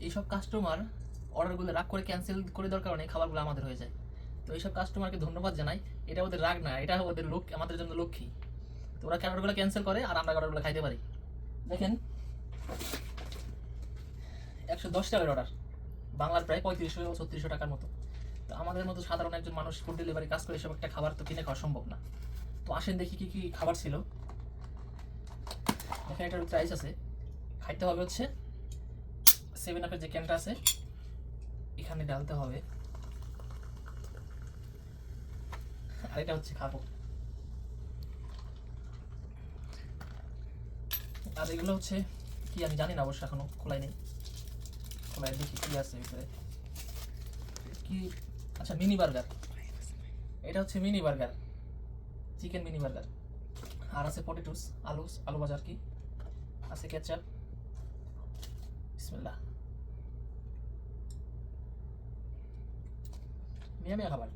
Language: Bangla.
এইসব কাস্টমার অর্ডারগুলো রাগ করে ক্যান্সেল করে দেওয়ার কারণে খাবারগুলো আমাদের হয়ে যায়। তো এইসব কাস্টমারকে ধন্যবাদ জানাই। এটা ওদের রাগ না, এটা ওদের লোক, আমাদের জন্য লক্ষ্মী। তো ওরা অর্ডারগুলো ক্যান্সেল করে আর আমরা অর্ডারগুলো খাইতে পারি। দেখেন 110 টাকার অর্ডার, বাংলার প্রায় 3500-3600 টাকার মতো। তো আমাদের মতো সাধারণ একজন মানুষ ফুড ডেলিভারি কাজ করে এসব একটা খাবার তো কিনে খাওয়া সম্ভব না। তো আসেন দেখি কী কী খাবার ছিল। দেখেন এটার প্রাইস আছে। খাইতে হবে হচ্ছে 7 আপের যে ক্যানটা আছে এখানে ডালতে হবে, আর এটা হচ্ছে খাবো। আর এগুলো হচ্ছে কি আমি জানি না, অবশ্য এখনো খোলাই নেই। খোলাই দেখি কি আছে ভিতরে কি। আচ্ছা, মিনি বার্গার। এটা হচ্ছে mini burger, chicken mini burger. আর আছে পটেটোস, আলু ভাজা আর কি। আছে কেচাপ। বিসমিল্লাহ। মিয়া মিয়া খাবার।